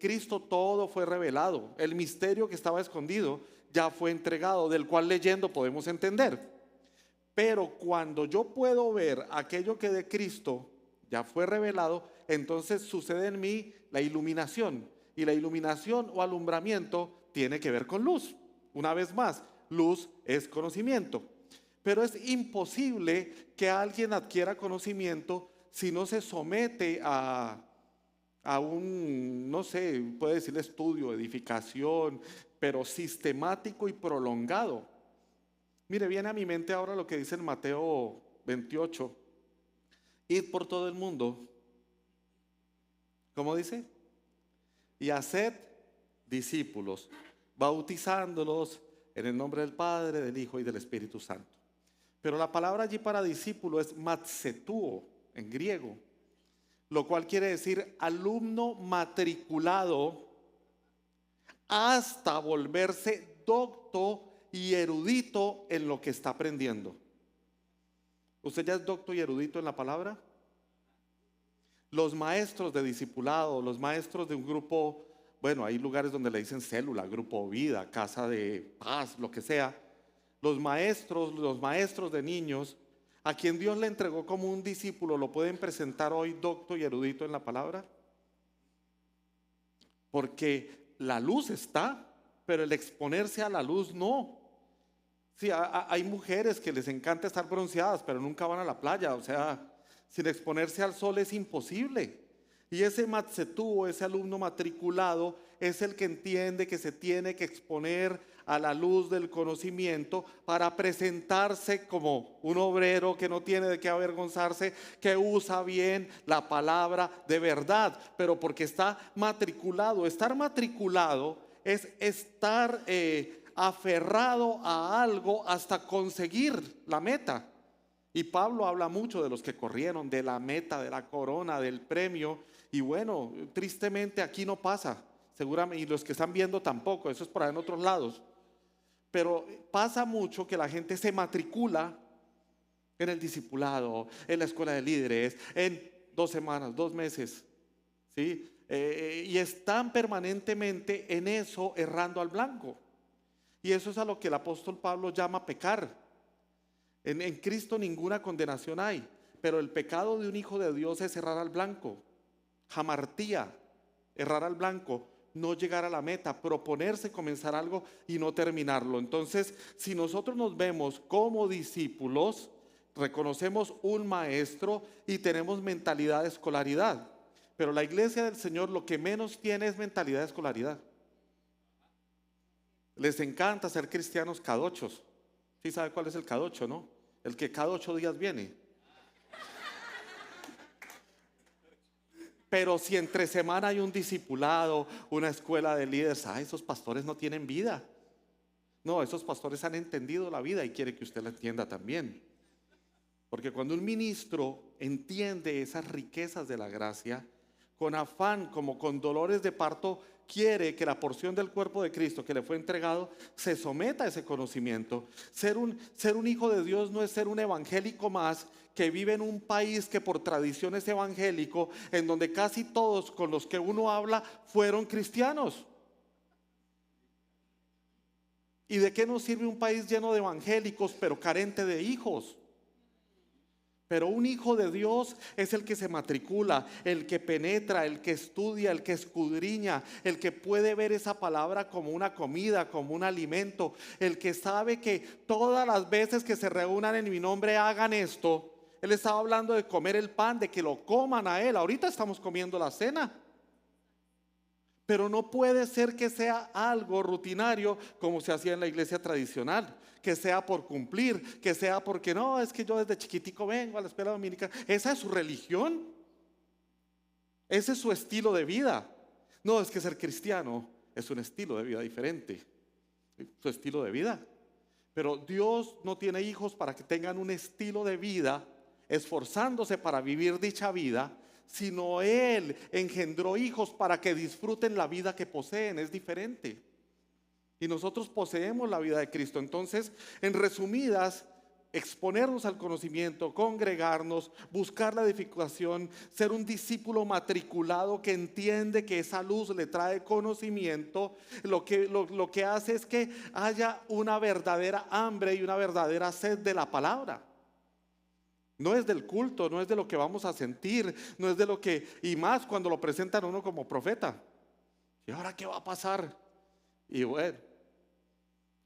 Cristo todo fue revelado. El misterio que estaba escondido ya fue entregado, del cual leyendo podemos entender. Pero cuando yo puedo ver aquello que de Cristo ya fue revelado, entonces sucede en mí la iluminación. Y la iluminación o alumbramiento tiene que ver con luz. Una vez más, luz es conocimiento. Pero es imposible que alguien adquiera conocimiento si no se somete a un, no sé, puede decir estudio, edificación, pero sistemático y prolongado. Mire, viene a mi mente ahora lo que dice en Mateo 28. Id por todo el mundo. ¿Cómo dice? Y haced discípulos, bautizándolos en el nombre del Padre, del Hijo y del Espíritu Santo. Pero la palabra allí para discípulo es matsetúo en griego, lo cual quiere decir alumno matriculado hasta volverse docto y erudito en lo que está aprendiendo. ¿Usted ya es docto y erudito en la palabra? Los maestros de discipulado, los maestros de un grupo, bueno, hay lugares donde le dicen célula, grupo vida, casa de paz, lo que sea. Los maestros de niños, a quien Dios le entregó como un discípulo, ¿lo pueden presentar hoy docto y erudito en la palabra? Porque la luz está, pero el exponerse a la luz no. Sí, hay mujeres que les encanta estar bronceadas, pero nunca van a la playa, o sea, sin exponerse al sol es imposible. Y ese matsetú, ese alumno matriculado, es el que entiende que se tiene que exponer a la luz del conocimiento para presentarse como un obrero que no tiene de qué avergonzarse, que usa bien la palabra de verdad, pero porque está matriculado. Estar matriculado es estar aferrado a algo hasta conseguir la meta. Y Pablo habla mucho de los que corrieron, de la meta, de la corona, del premio. Y bueno, tristemente aquí no pasa, seguramente, y los que están viendo tampoco, eso es por ahí en otros lados. Pero pasa mucho que la gente se matricula en el discipulado, en la escuela de líderes, en 2 semanas, 2 meses, ¿sí? Y están permanentemente en eso, errando al blanco. Y eso es a lo que el apóstol Pablo llama pecar. En Cristo ninguna condenación hay, pero el pecado de un hijo de Dios es errar al blanco, jamartía, errar al blanco, no llegar a la meta, proponerse comenzar algo y no terminarlo. Entonces, si nosotros nos vemos como discípulos, reconocemos un maestro y tenemos mentalidad de escolaridad, pero la iglesia del Señor lo que menos tiene es mentalidad de escolaridad. Les encanta ser cristianos cadochos. ¿Sí sabe cuál es el cadocho, no? El que cada 8 días viene. Pero si entre semana hay un discipulado, una escuela de líderes, esos pastores no tienen vida. No, esos pastores han entendido la vida y quiere que usted la entienda también. Porque cuando un ministro entiende esas riquezas de la gracia, con afán, como con dolores de parto, quiere que la porción del cuerpo de Cristo que le fue entregado se someta a ese conocimiento. Ser un hijo de Dios no es ser un evangélico más que vive en un país que por tradición es evangélico, en donde casi todos con los que uno habla fueron cristianos. ¿Y de qué nos sirve un país lleno de evangélicos pero carente de hijos? Pero un hijo de Dios es el que se matricula, el que penetra, el que estudia, el que escudriña, el que puede ver esa palabra como una comida, como un alimento, el que sabe que todas las veces que se reúnan en mi nombre hagan esto. Él estaba hablando de comer el pan, de que lo coman a él. Ahorita estamos comiendo la cena. Pero no puede ser que sea algo rutinario como se hacía en la iglesia tradicional, que sea por cumplir, que sea porque no, es que yo desde chiquitico vengo a la escuela dominicana. Esa es su religión, ese es su estilo de vida. No, es que ser cristiano es un estilo de vida diferente, su estilo de vida. Pero Dios no tiene hijos para que tengan un estilo de vida esforzándose para vivir dicha vida, sino Él engendró hijos para que disfruten la vida que poseen. Es diferente. Y nosotros poseemos la vida de Cristo. Entonces, en resumidas, exponernos al conocimiento, congregarnos, buscar la edificación, ser un discípulo matriculado que entiende que esa luz le trae conocimiento, lo que hace es que haya una verdadera hambre y una verdadera sed de la palabra. No es del culto, no es de lo que vamos a sentir, no es de lo que, y más cuando lo presentan a uno como profeta. ¿Y ahora qué va a pasar? Y bueno,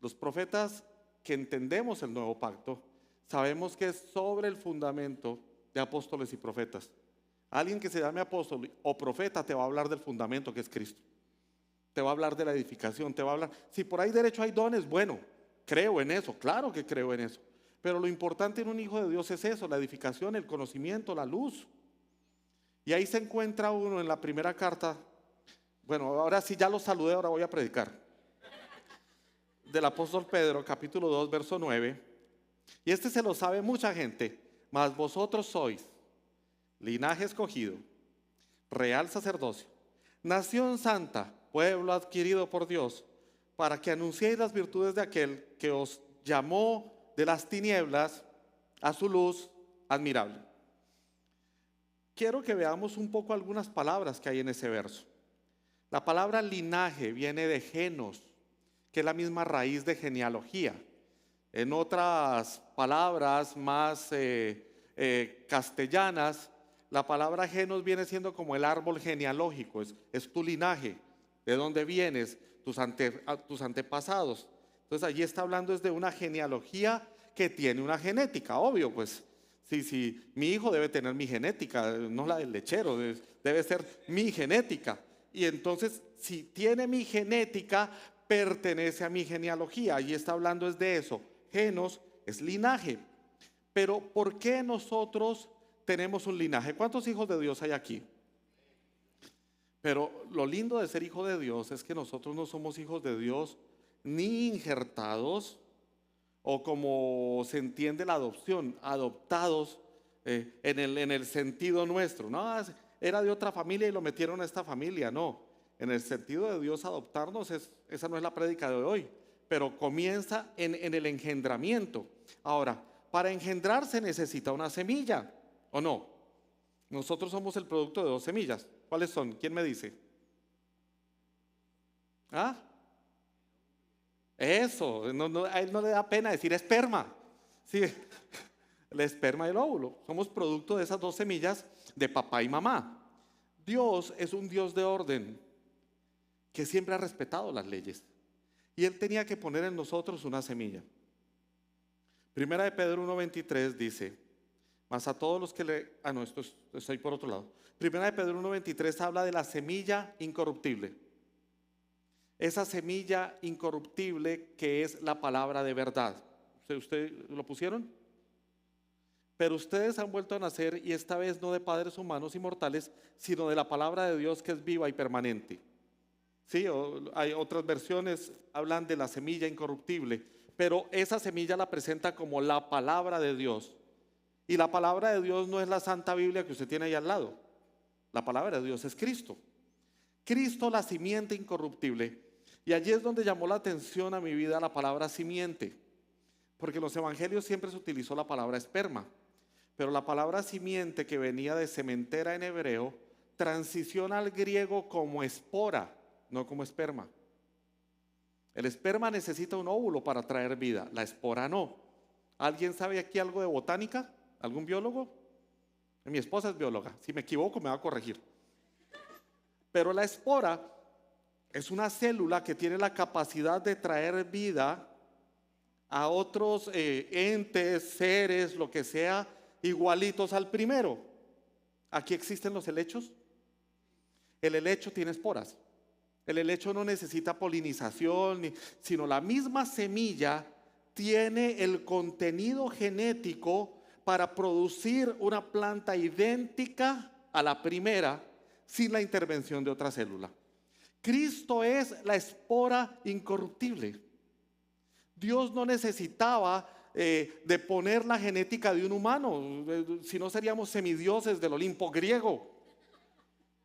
los profetas que entendemos el nuevo pacto, sabemos que es sobre el fundamento de apóstoles y profetas. Alguien que se llame apóstol o profeta te va a hablar del fundamento que es Cristo. Te va a hablar de la edificación, te va a hablar. Si por ahí derecho hay dones, bueno, creo en eso, claro que creo en eso. Pero lo importante en un hijo de Dios es eso, la edificación, el conocimiento, la luz. Y ahí se encuentra uno en la primera carta. Bueno, ahora sí ya lo saludé, ahora voy a predicar. Del apóstol Pedro, capítulo 2, verso 9. Y este se lo sabe mucha gente. Mas vosotros sois linaje escogido, real sacerdocio, nación santa, pueblo adquirido por Dios, para que anunciéis las virtudes de aquel que os llamó de las tinieblas a su luz admirable. Quiero que veamos un poco algunas palabras que hay en ese verso. La palabra linaje viene de genos, que es la misma raíz de genealogía. En otras palabras más castellanas, la palabra genos viene siendo como el árbol genealógico, es tu linaje, de dónde vienes, tus antepasados. Entonces allí está hablando es de una genealogía que tiene una genética, obvio, pues si mi hijo debe tener mi genética, no la del lechero, debe ser mi genética. Y entonces si tiene mi genética, pertenece a mi genealogía. Allí está hablando es de eso. Genos es linaje. Pero ¿por qué nosotros tenemos un linaje? ¿Cuántos hijos de Dios hay aquí? Pero lo lindo de ser hijo de Dios es que nosotros no somos hijos de Dios ni injertados, o como se entiende la adopción, adoptados en el sentido nuestro. No, era de otra familia y lo metieron a esta familia. No, en el sentido de Dios adoptarnos, esa no es la prédica de hoy, pero comienza en el engendramiento. Ahora, para engendrar se necesita una semilla, ¿o no? Nosotros somos el producto de 2 semillas. ¿Cuáles son? ¿Quién me dice? ¿Ah? Eso, a él no le da pena decir esperma. Sí, el esperma y el óvulo. Somos producto de esas 2 semillas de papá y mamá. Dios es un Dios de orden que siempre ha respetado las leyes. Y Él tenía que poner en nosotros una semilla. Primera de Pedro 1:23 dice, mas a todos los que le... no, estoy por otro lado. Primera de Pedro 1:23 habla de la semilla incorruptible. Esa semilla incorruptible que es la palabra de verdad. ¿Usted lo pusieron? Pero ustedes han vuelto a nacer, y esta vez no de padres humanos y mortales, sino de la palabra de Dios que es viva y permanente. Sí, hay otras versiones hablan de la semilla incorruptible, pero esa semilla la presenta como la palabra de Dios. Y la palabra de Dios no es la Santa Biblia que usted tiene ahí al lado. La palabra de Dios es Cristo. Cristo, la simiente incorruptible. Y allí es donde llamó la atención a mi vida la palabra simiente, porque en los evangelios siempre se utilizó la palabra esperma, pero la palabra simiente, que venía de sementera en hebreo, transiciona al griego como espora, no como esperma. El esperma necesita un óvulo para traer vida, la espora no. ¿Alguien sabe aquí algo de botánica? ¿Algún biólogo? Mi esposa es bióloga, si me equivoco me va a corregir. Pero la espora es una célula que tiene la capacidad de traer vida a otros entes, seres, lo que sea, igualitos al primero. Aquí existen los helechos. El helecho tiene esporas. El helecho no necesita polinización, sino la misma semilla tiene el contenido genético para producir una planta idéntica a la primera sin la intervención de otra célula. Cristo es la espora incorruptible. Dios no necesitaba de poner la genética de un humano, si no seríamos semidioses del Olimpo griego.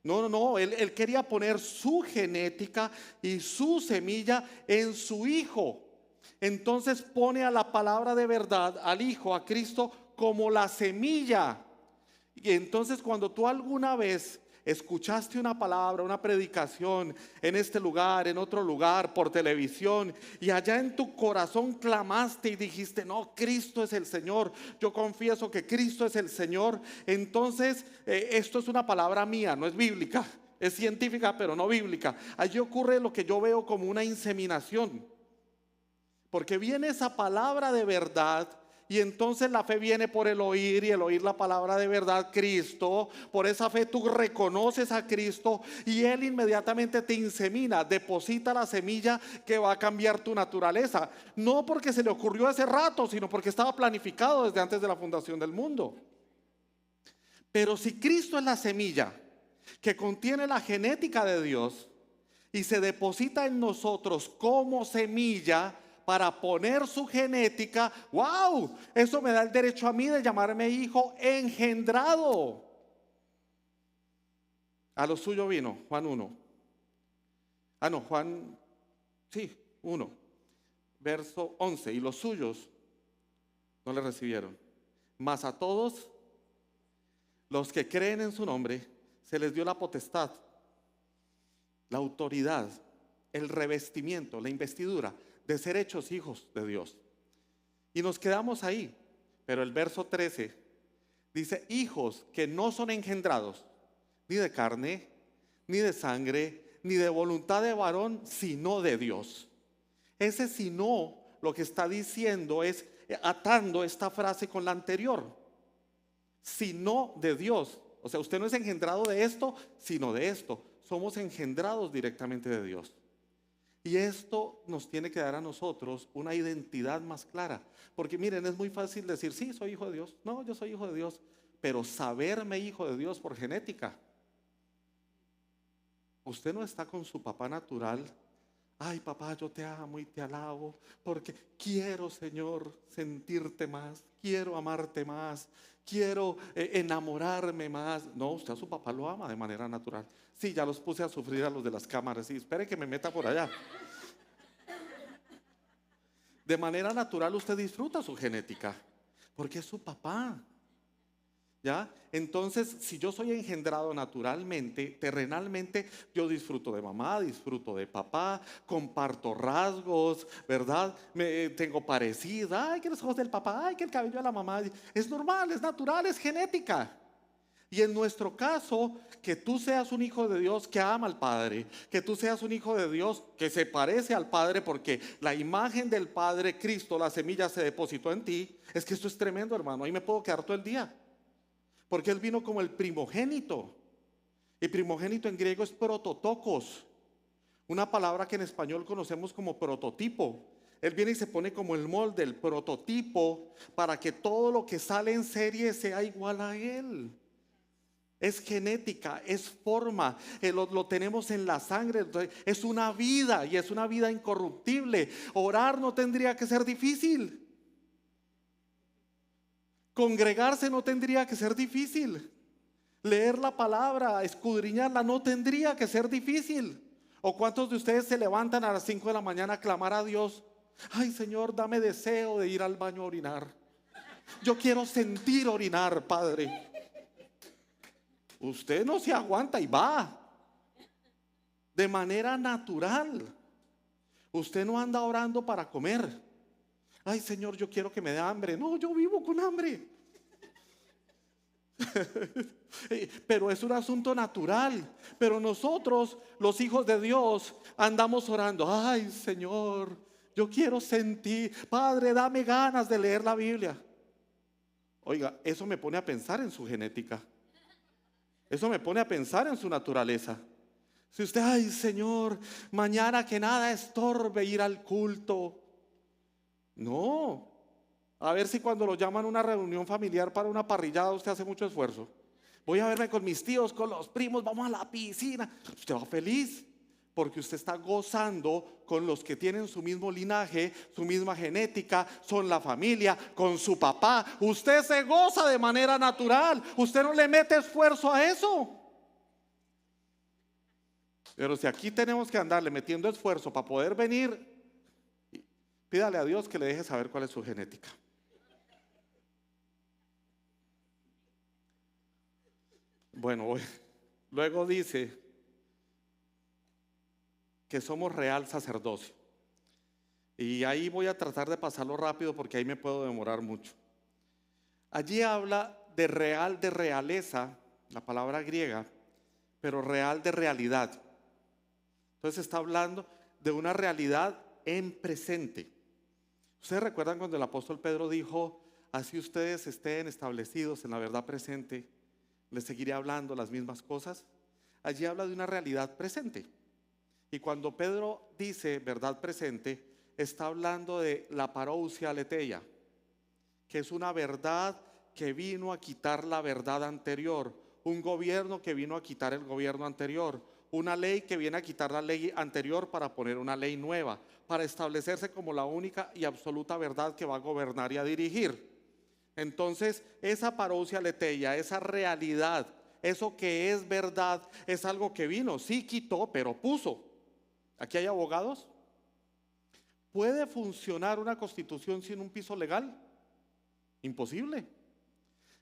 No, él quería poner su genética y su semilla en su Hijo. entonces pone a la palabra de verdad, al Hijo, a Cristo, como la semilla. Y entonces cuando tú alguna vez escuchaste una palabra, una predicación en este lugar, en otro lugar, por televisión, y allá en tu corazón clamaste y dijiste: no, Cristo es el Señor, yo confieso que Cristo es el Señor, entonces esto es una palabra mía, no es bíblica, es científica pero no bíblica. Allí ocurre lo que yo veo como una inseminación, porque viene esa palabra de verdad. Y entonces la fe viene por el oír, y el oír la palabra de verdad, Cristo. Por esa fe tú reconoces a Cristo y Él inmediatamente te insemina, deposita la semilla que va a cambiar tu naturaleza. No porque se le ocurrió hace rato, sino porque estaba planificado desde antes de la fundación del mundo. Pero si Cristo es la semilla que contiene la genética de Dios y se deposita en nosotros como semilla para poner su genética, wow, eso me da el derecho a mí de llamarme hijo engendrado. A lo suyo vino, Juan 1. Juan, sí, 1, verso 11. Y los suyos no le recibieron. Mas a todos los que creen en su nombre se les dio la potestad, la autoridad, el revestimiento, la investidura de ser hechos hijos de Dios. Y nos quedamos ahí. Pero el verso 13 dice: hijos que no son engendrados ni de carne, ni de sangre, ni de voluntad de varón, sino de Dios. Ese sino, lo que está diciendo es atando esta frase con la anterior: sino de Dios. O sea, usted no es engendrado de esto, sino de esto. Somos engendrados directamente de Dios. Y esto nos tiene que dar a nosotros una identidad más clara. Porque miren, es muy fácil decir: sí, soy hijo de Dios. No, yo soy hijo de Dios. Pero saberme hijo de Dios por genética. Usted no está con su papá natural: ay, papá, yo te amo y te alabo porque quiero, Señor, sentirte más, quiero amarte más, quiero enamorarme más. No, usted a su papá lo ama de manera natural. Sí, ya los puse a sufrir a los de las cámaras. Sí, espere que me meta por allá. De manera natural usted disfruta su genética porque es su papá. ¿Ya? Entonces, si yo soy engendrado naturalmente, terrenalmente, yo disfruto de mamá, disfruto de papá, comparto rasgos, ¿verdad? Tengo parecida, ay, que los ojos del papá, ay, que el cabello de la mamá. Es normal, es natural, es genética. Y en nuestro caso, que tú seas un hijo de Dios que ama al Padre, que tú seas un hijo de Dios que se parece al Padre, porque la imagen del Padre, Cristo, la semilla se depositó en ti. Es que esto es tremendo, hermano, ahí me puedo quedar todo el día. Porque Él vino como el primogénito. Y primogénito en griego es prototokos, una palabra que en español conocemos como prototipo. Él viene y se pone como el molde, el prototipo, para que todo lo que sale en serie sea igual a Él. Es genética, es forma, lo tenemos en la sangre, es una vida y es una vida incorruptible. Orar no tendría que ser difícil. Congregarse no tendría que ser difícil. Leer la palabra, escudriñarla, no tendría que ser difícil. ¿O cuántos de ustedes se levantan a las 5 de la mañana a clamar a Dios? Ay, Señor, dame deseo de ir al baño a orinar. Yo quiero sentir orinar, Padre. Usted no se aguanta y va. De manera natural. Usted no anda orando para comer. Ay, Señor, yo quiero que me dé hambre. No, yo vivo con hambre. Pero es un asunto natural. Pero nosotros, los hijos de Dios, andamos orando. Ay, Señor, yo quiero sentir. Padre, dame ganas de leer la Biblia. Oiga, eso me pone a pensar en su genética. Eso me pone a pensar en su naturaleza. Si usted, ay, Señor, mañana que nada estorbe ir al culto. No. A ver si cuando lo llaman a una reunión familiar para una parrillada usted hace mucho esfuerzo. Voy a verme con mis tíos, con los primos, vamos a la piscina. Usted va feliz porque usted está gozando con los que tienen su mismo linaje, su misma genética, son la familia, con su papá. Usted se goza de manera natural. Usted no le mete esfuerzo a eso. Pero si aquí tenemos que andarle metiendo esfuerzo para poder venir, Pídale a Dios que le deje saber cuál es su genética. Bueno, luego dice que somos real sacerdocio. Y ahí voy a tratar de pasarlo rápido porque ahí me puedo demorar mucho. Allí habla de real, de realeza, la palabra griega, pero real de realidad. Entonces está hablando de una realidad en presente. ¿Ustedes recuerdan cuando el apóstol Pedro dijo, así ustedes estén establecidos en la verdad presente, les seguiré hablando las mismas cosas? Allí habla de una realidad presente. Y cuando Pedro dice verdad presente, está hablando de la parousia aletheia, que es una verdad que vino a quitar la verdad anterior, un gobierno que vino a quitar el gobierno anterior, una ley que viene a quitar la ley anterior para poner una ley nueva, para establecerse como la única y absoluta verdad que va a gobernar y a dirigir. Entonces, esa parousia aletheia, esa realidad, eso que es verdad, es algo que vino, sí quitó, pero puso. ¿Aquí hay abogados? ¿Puede funcionar una constitución sin un piso legal? Imposible.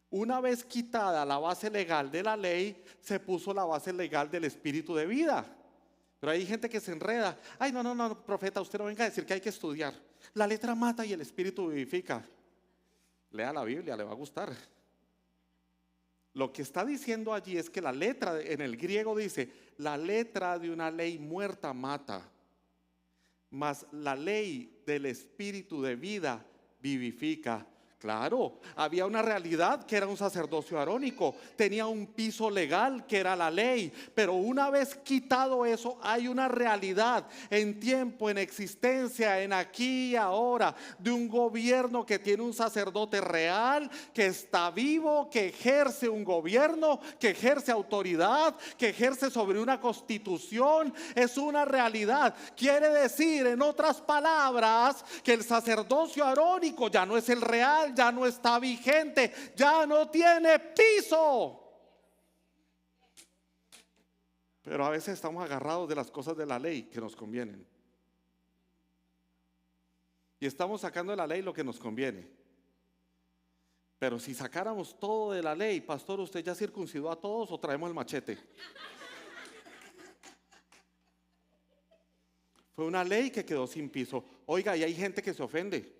Una vez quitada la base legal de la ley, se puso la base legal del espíritu de vida. Pero hay gente que se enreda. Ay, no, profeta, usted no venga a decir que hay que estudiar. La letra mata y el espíritu vivifica. Lea la Biblia, le va a gustar. Lo que está diciendo allí es que la letra, en el griego dice, la letra de una ley muerta mata, mas la ley del espíritu de vida vivifica. Claro, había una realidad que era un sacerdocio arónico, tenía un piso legal que era la ley, pero una vez quitado eso, hay una realidad en tiempo, en existencia, en aquí y ahora, de un gobierno que tiene un sacerdote real, que está vivo, que ejerce un gobierno, que ejerce autoridad, que ejerce sobre una constitución. Es una realidad. Quiere decir, en otras palabras, que el sacerdocio arónico ya no es el real, ya no está vigente, ya no tiene piso. Pero a veces estamos agarrados de las cosas de la ley que nos convienen. Y estamos sacando de la ley lo que nos conviene. Pero si sacáramos todo de la ley, pastor, ¿usted ya circuncidó a todos o traemos el machete? Fue una ley que quedó sin piso. Oiga, y hay gente que se ofende.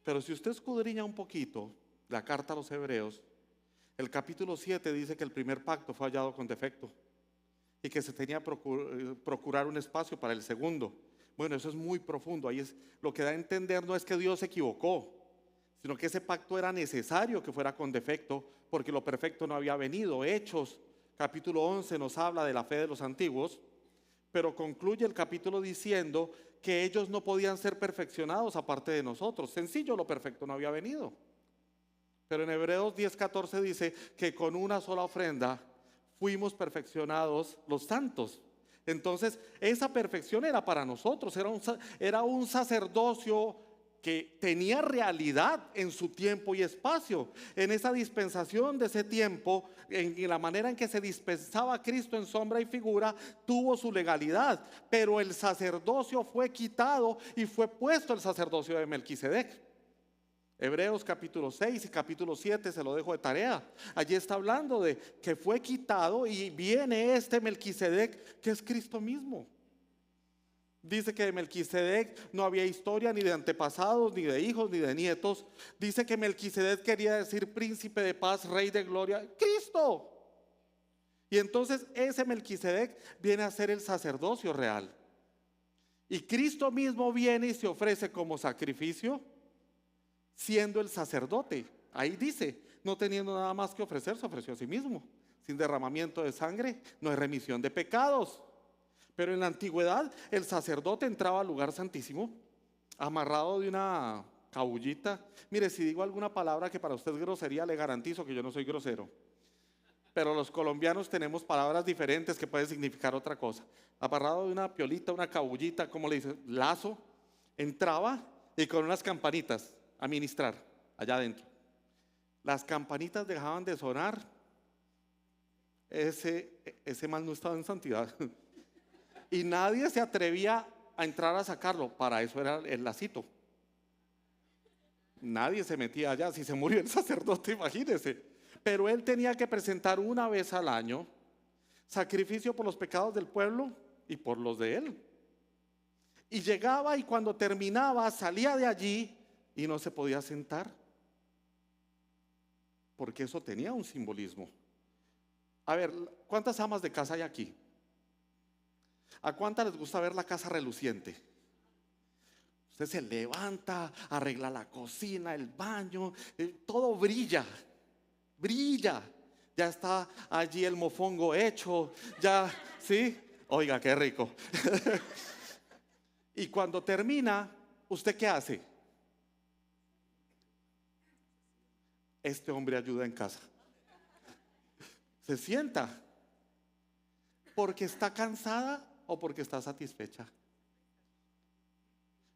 Pero si usted escudriña un poquito la carta a los Hebreos, el capítulo 7 dice que el primer pacto fue hallado con defecto y que se tenía que procurar un espacio para el segundo. Bueno, eso es muy profundo. Ahí es lo que da a entender, no es que Dios se equivocó, sino que ese pacto era necesario que fuera con defecto porque lo perfecto no había venido. Hechos capítulo 11 nos habla de la fe de los antiguos, pero concluye el capítulo diciendo que ellos no podían ser perfeccionados aparte de nosotros. Sencillo, lo perfecto no había venido. Pero en Hebreos 10:14 dice que con una sola ofrenda fuimos perfeccionados los santos. Entonces, esa perfección era para nosotros, era un sacerdocio que tenía realidad en su tiempo y espacio. En esa dispensación de ese tiempo, en la manera en que se dispensaba a Cristo en sombra y figura, tuvo su legalidad. Pero el sacerdocio fue quitado y fue puesto el sacerdocio de Melquisedec. Hebreos capítulo 6 y capítulo 7 se lo dejo de tarea. Allí está hablando de que fue quitado y viene este Melquisedec que es Cristo mismo. Dice que de Melquisedec no había historia ni de antepasados, ni de hijos, ni de nietos. Dice que Melquisedec quería decir príncipe de paz, rey de gloria, Cristo. Y entonces ese Melquisedec viene a ser el sacerdocio real. Y Cristo mismo viene y se ofrece como sacrificio, siendo el sacerdote. Ahí dice, no teniendo nada más que ofrecer, se ofreció a sí mismo. Sin derramamiento de sangre no hay remisión de pecados. Pero en la antigüedad el sacerdote entraba al lugar santísimo amarrado de una cabullita. Mire, si digo alguna palabra que para usted es grosería, le garantizo que yo no soy grosero. Pero los colombianos tenemos palabras diferentes que pueden significar otra cosa. Amarrado de una piolita, una cabullita, como le dicen, lazo, entraba y con unas campanitas a ministrar allá adentro. Las campanitas dejaban de sonar. Ese mal no estaba en santidad. Y nadie se atrevía a entrar a sacarlo. Para eso era el lacito. Nadie se metía allá. Si se murió el sacerdote, imagínese. Pero él tenía que presentar una vez al año sacrificio por los pecados del pueblo y por los de él. Y llegaba, y cuando terminaba salía de allí y no se podía sentar, porque eso tenía un simbolismo. A ver, ¿cuántas amas de casa hay aquí? ¿A cuántas les gusta ver la casa reluciente? Usted se levanta, arregla la cocina, el baño, todo brilla, brilla. Ya está allí el mofongo hecho, ya, ¿sí? Oiga, qué rico. Y cuando termina, ¿usted qué hace? Este hombre ayuda en casa. Se sienta. ¿Porque está cansada o porque está satisfecha?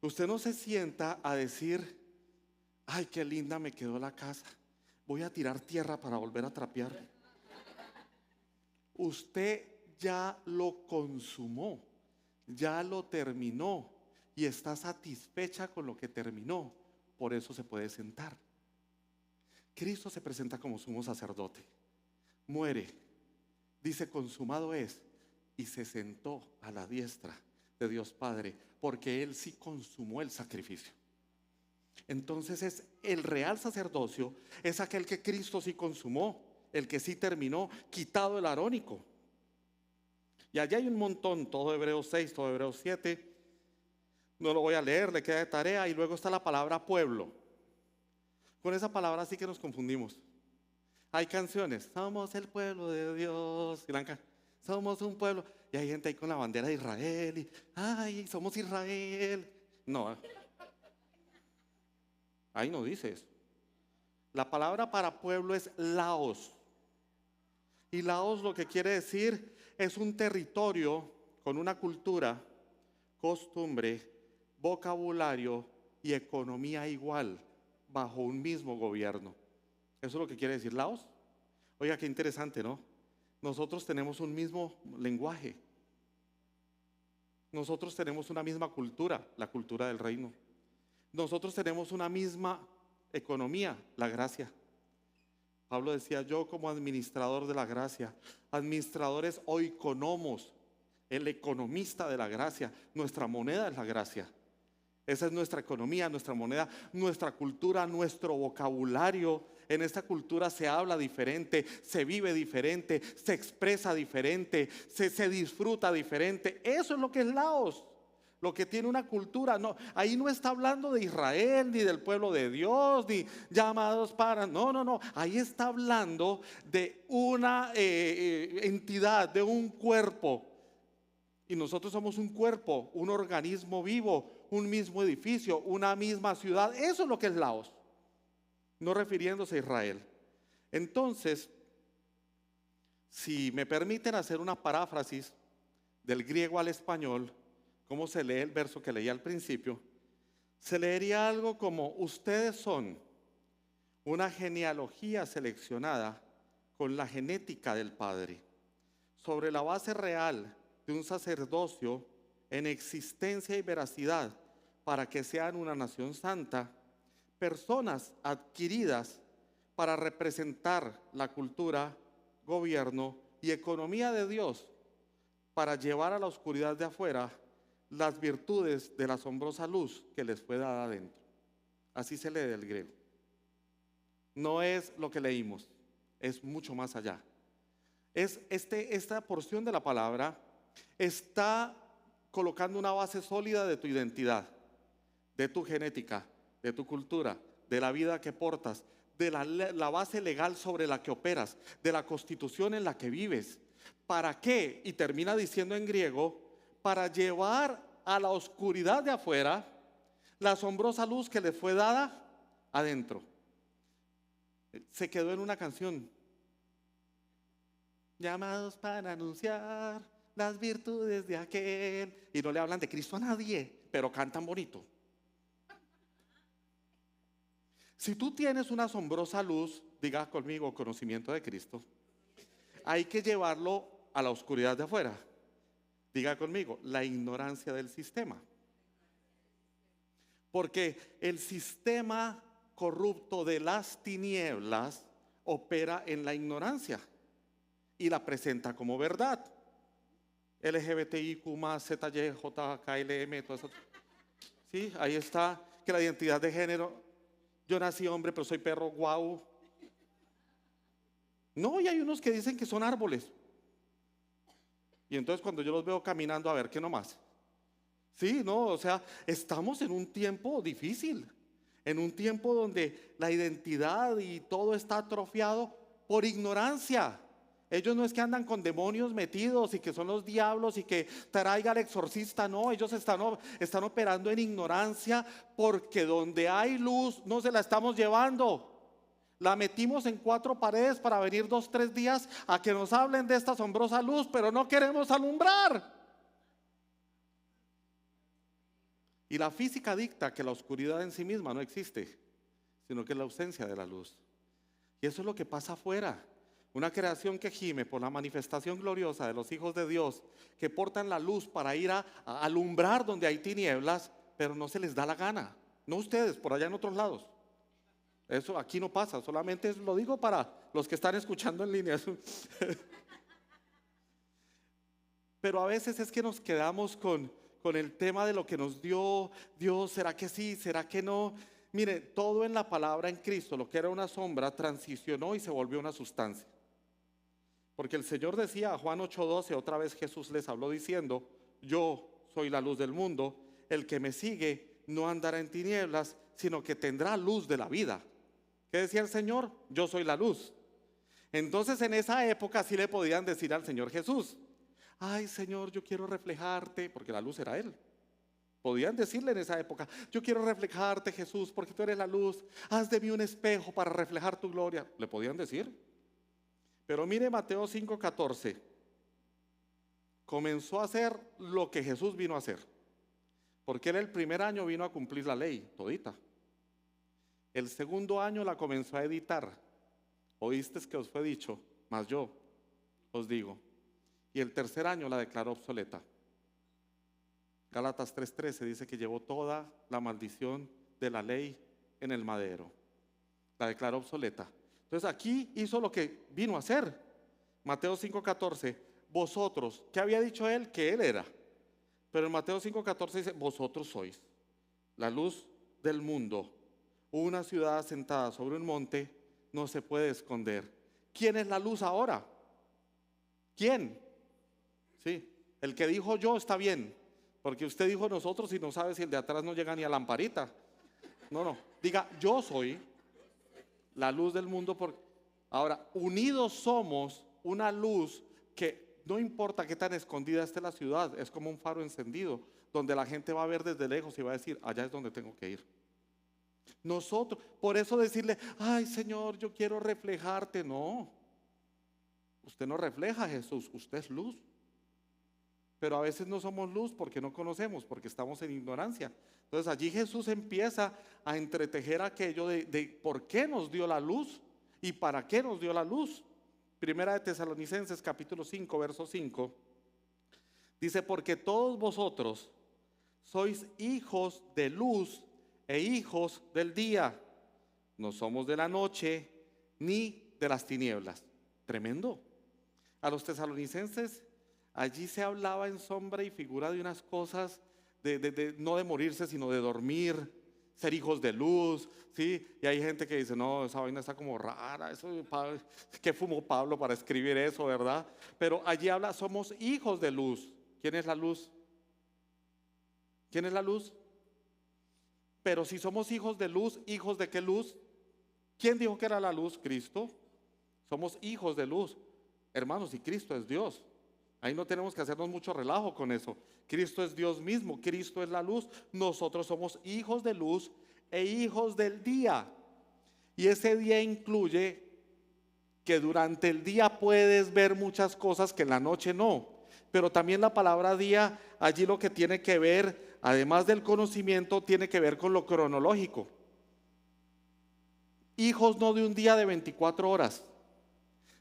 Usted no se sienta a decir, ay, qué linda me quedó la casa, voy a tirar tierra para volver a trapear. Usted ya lo consumó, ya lo terminó y está satisfecha con lo que terminó. Por eso se puede sentar. Cristo se presenta como sumo sacerdote, muere, dice consumado es, y se sentó a la diestra de Dios Padre, porque Él sí consumó el sacrificio. Entonces es el real sacerdocio, es aquel que Cristo sí consumó, el que sí terminó, quitado el arónico. Y allá hay un montón, todo Hebreos 6, todo Hebreos 7, no lo voy a leer, le queda de tarea. Y luego está la palabra pueblo. Con esa palabra sí que nos confundimos. Hay canciones, somos el pueblo de Dios, Blanca, somos un pueblo, y hay gente ahí con la bandera de Israel, y ay, somos Israel. No, ahí no dice eso. La palabra para pueblo es Laos. Y Laos lo que quiere decir es un territorio con una cultura, costumbre, vocabulario y economía igual, bajo un mismo gobierno. Eso es lo que quiere decir Laos. Oiga, qué interesante, ¿no? Nosotros tenemos un mismo lenguaje. Nosotros tenemos una misma cultura, la cultura del reino. Nosotros tenemos una misma economía, la gracia. Pablo decía, yo como administrador de la gracia, administradores oikonomos, el economista de la gracia, nuestra moneda es la gracia. Esa es nuestra economía, nuestra moneda, nuestra cultura, nuestro vocabulario. En esta cultura se habla diferente, se vive diferente, se expresa diferente, se disfruta diferente. Eso es lo que es Laos, lo que tiene una cultura. No, ahí no está hablando de Israel, ni del pueblo de Dios, ni llamados para. No. Ahí está hablando de una entidad, de un cuerpo. Y nosotros somos un cuerpo, un organismo vivo, un mismo edificio, una misma ciudad. Eso es lo que es Laos, no refiriéndose a Israel. Entonces, si me permiten hacer una paráfrasis del griego al español, ¿cómo se lee el verso que leí al principio? Se leería algo como: ustedes son una genealogía seleccionada con la genética del Padre, sobre la base real de un sacerdocio en existencia y veracidad, para que sean una nación santa, personas adquiridas para representar la cultura, gobierno y economía de Dios, para llevar a la oscuridad de afuera las virtudes de la asombrosa luz que les fue dada adentro. Así se lee del griego. No es lo que leímos, es mucho más allá. Esta porción de la palabra está colocando una base sólida de tu identidad, de tu genética, de tu cultura, de la vida que portas, de la base legal sobre la que operas, de la constitución en la que vives. ¿Para qué? Y termina diciendo en griego, para llevar a la oscuridad de afuera la asombrosa luz que le fue dada adentro. Se quedó en una canción. Llamados para anunciar las virtudes de aquel. Y no le hablan de Cristo a nadie, pero cantan bonito. Si tú tienes una asombrosa luz, diga conmigo, conocimiento de Cristo, hay que llevarlo a la oscuridad de afuera. Diga conmigo, la ignorancia del sistema. Porque el sistema corrupto de las tinieblas opera en la ignorancia y la presenta como verdad. LGBTIQ+, ZY, JKLM, todo eso. Sí, ahí está, que la identidad de género, yo nací hombre pero soy perro, guau. No, y hay unos que dicen que son árboles. Y entonces cuando yo los veo caminando, a ver, ¿qué nomás? Sí, no, o sea, estamos en un tiempo difícil, en un tiempo donde la identidad y todo está atrofiado por ignorancia. Ellos no es que andan con demonios metidos y que son los diablos y que traiga al exorcista, no, ellos están operando en ignorancia porque donde hay luz no se la estamos llevando. La metimos en 4 paredes para venir 2, 3 días a que nos hablen de esta asombrosa luz, pero no queremos alumbrar. Y la física dicta que la oscuridad en sí misma no existe, sino que es la ausencia de la luz. Y eso es lo que pasa afuera. Una creación que gime por la manifestación gloriosa de los hijos de Dios, que portan la luz para ir a alumbrar donde hay tinieblas, pero no se les da la gana. No ustedes, por allá en otros lados. Eso aquí no pasa, solamente lo digo para los que están escuchando en línea. Pero a veces es que nos quedamos con el tema de lo que nos dio Dios. ¿Será que sí? ¿Será que no? Mire, todo en la palabra en Cristo, lo que era una sombra, transicionó y se volvió una sustancia. Porque el Señor decía a Juan 8:12, otra vez Jesús les habló diciendo: yo soy la luz del mundo, el que me sigue no andará en tinieblas, sino que tendrá luz de la vida. ¿Qué decía el Señor? Yo soy la luz. Entonces en esa época sí le podían decir al Señor Jesús: ay Señor, yo quiero reflejarte, porque la luz era Él. Podían decirle en esa época: yo quiero reflejarte, Jesús, porque tú eres la luz. Haz de mí un espejo para reflejar tu gloria. Le podían decir. Pero mire Mateo 5:14. Comenzó a hacer lo que Jesús vino a hacer, porque Él el primer año vino a cumplir la ley todita. El segundo año la comenzó a editar. Oíste que os fue dicho, mas yo os digo. Y el tercer año la declaró obsoleta. Gálatas 3:13 dice que llevó toda la maldición de la ley en el madero. La declaró obsoleta. Entonces aquí hizo lo que vino a hacer. Mateo 5:14, vosotros, ¿qué había dicho Él? Que Él era. Pero en Mateo 5:14 dice: vosotros sois la luz del mundo. Una ciudad asentada sobre un monte no se puede esconder. ¿Quién es la luz ahora? ¿Quién? Sí, el que dijo yo está bien, porque usted dijo nosotros y no sabe si el de atrás no llega ni a lamparita. No, diga: yo soy la luz del mundo. Ahora, unidos somos una luz que no importa qué tan escondida esté la ciudad, es como un faro encendido, donde la gente va a ver desde lejos y va a decir: allá es donde tengo que ir. Nosotros, por eso decirle: ay Señor, yo quiero reflejarte. No, usted no refleja a Jesús, usted es luz. Pero a veces no somos luz porque no conocemos, porque estamos en ignorancia. Entonces allí Jesús empieza a entretejer aquello de por qué nos dio la luz y para qué nos dio la luz. Primera de Tesalonicenses capítulo 5, verso 5, dice: porque todos vosotros sois hijos de luz e hijos del día. No somos de la noche ni de las tinieblas. Tremendo. A los tesalonicenses allí se hablaba en sombra y figura de unas cosas no de morirse, sino de dormir, ser hijos de luz, ¿sí? Y hay gente que dice: no, esa vaina está como rara, eso, ¿qué fumó Pablo para escribir eso, verdad? Pero allí habla: somos hijos de luz. ¿Quién es la luz? ¿Quién es la luz? Pero si somos hijos de luz, ¿hijos de qué luz? ¿Quién dijo que era la luz? Cristo. Somos hijos de luz. Hermanos, y Cristo es Dios. Ahí no tenemos que hacernos mucho relajo con eso. Cristo es Dios mismo, Cristo es la luz. Nosotros somos hijos de luz e hijos del día. Y ese día incluye que durante el día puedes ver muchas cosas que en la noche no. Pero también la palabra día, allí lo que tiene que ver, además del conocimiento, tiene que ver con lo cronológico. Hijos no de un día de 24 horas,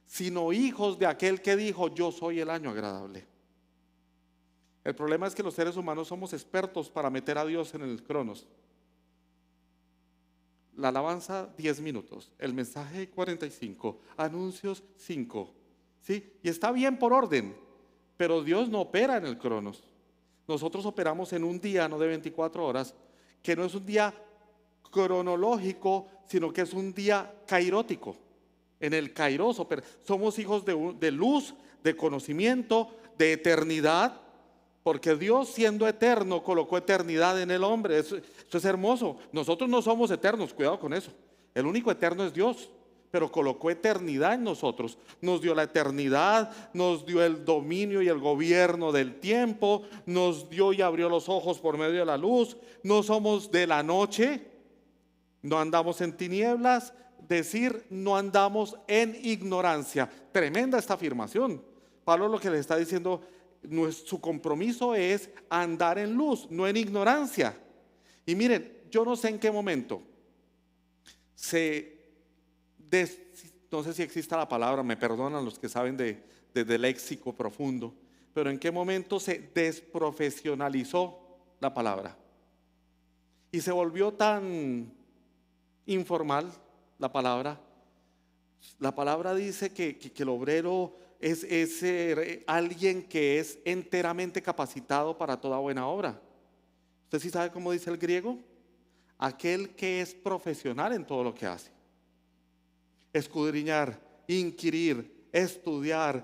sino hijos de aquel que dijo: yo soy el año agradable. El problema es que los seres humanos somos expertos para meter a Dios en el cronos. La alabanza 10 minutos, el mensaje 45, anuncios 5, ¿sí? Y está bien por orden, pero Dios no opera en el cronos. Nosotros operamos en un día, no de 24 horas, que no es un día cronológico, sino que es un día kairótico. En el kairos somos hijos de luz, de conocimiento, de eternidad, porque Dios, siendo eterno, colocó eternidad en el hombre. Eso es hermoso. Nosotros no somos eternos, cuidado con eso. El único eterno es Dios, pero colocó eternidad en nosotros. Nos dio la eternidad, nos dio el dominio y el gobierno del tiempo, nos dio y abrió los ojos por medio de la luz. No somos de la noche, no andamos en tinieblas, decir no andamos en ignorancia. Tremenda esta afirmación. Pablo lo que le está diciendo, su compromiso es andar en luz, no en ignorancia. Y miren, yo no sé en qué momento no sé si exista la palabra, me perdonan los que saben de léxico profundo, pero en qué momento se desprofesionalizó la palabra y se volvió tan informal la palabra. La palabra dice que el obrero es alguien que es enteramente capacitado para toda buena obra. ¿Usted sí sabe cómo dice el griego? Aquel que es profesional en todo lo que hace. Escudriñar, inquirir, estudiar.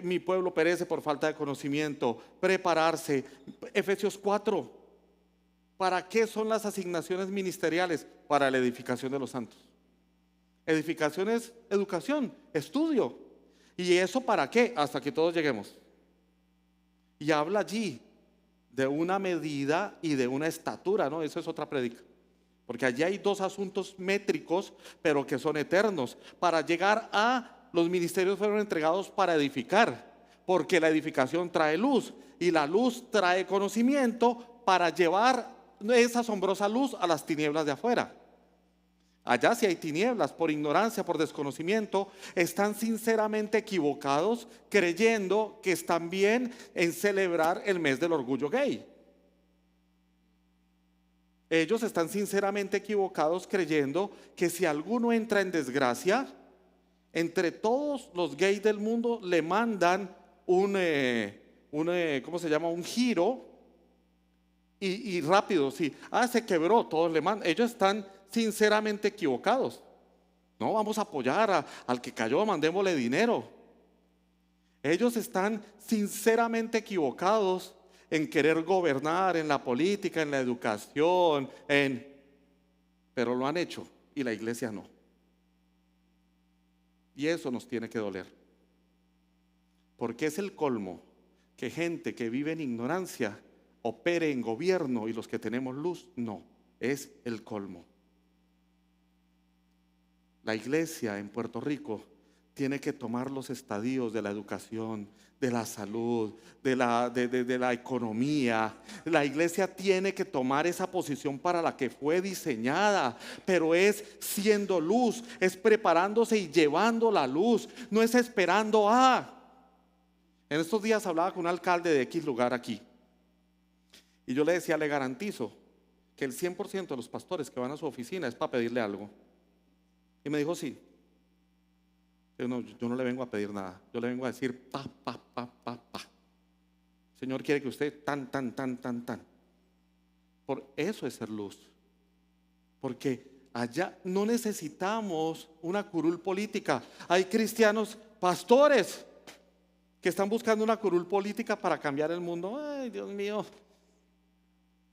Mi pueblo perece por falta de conocimiento. Prepararse. Efesios 4. ¿Para qué son las asignaciones ministeriales? Para la edificación de los santos. Edificación es educación, estudio. ¿Y eso para qué? Hasta que todos lleguemos. Y habla allí de una medida y de una estatura, ¿no? Eso es otra prédica. Porque allí hay dos asuntos métricos, pero que son eternos. Para llegar a los ministerios fueron entregados para edificar, porque la edificación trae luz y la luz trae conocimiento para llevar esa asombrosa luz a las tinieblas de afuera. Allá si hay tinieblas, por ignorancia, por desconocimiento, están sinceramente equivocados creyendo que están bien en celebrar el mes del orgullo gay. Ellos están sinceramente equivocados creyendo que si alguno entra en desgracia, entre todos los gays del mundo le mandan ¿cómo se llama? Un giro y rápido, sí. Se quebró, todos le mandan. Ellos están sinceramente equivocados. No, vamos a apoyar al que cayó, mandémosle dinero. Ellos están sinceramente equivocados en querer gobernar en la política, en la educación, pero lo han hecho y la iglesia no. Y eso nos tiene que doler, porque es el colmo que gente que vive en ignorancia opere en gobierno y los que tenemos luz no. Es el colmo. La iglesia en Puerto Rico tiene que tomar los estadios de la educación, de la salud, de la economía. La iglesia tiene que tomar esa posición para la que fue diseñada, pero es siendo luz, es preparándose y llevando la luz, no es esperando En estos días hablaba con un alcalde de X lugar aquí y yo le decía, le garantizo que el 100% de los pastores que van a su oficina es para pedirle algo. Y me dijo, sí. Yo no le vengo a pedir nada, yo le vengo a decir pa. Señor quiere que usted tan. Por eso es ser luz. Porque allá no necesitamos una curul política. Hay cristianos, pastores, que están buscando una curul política para cambiar el mundo. Ay, Dios mío.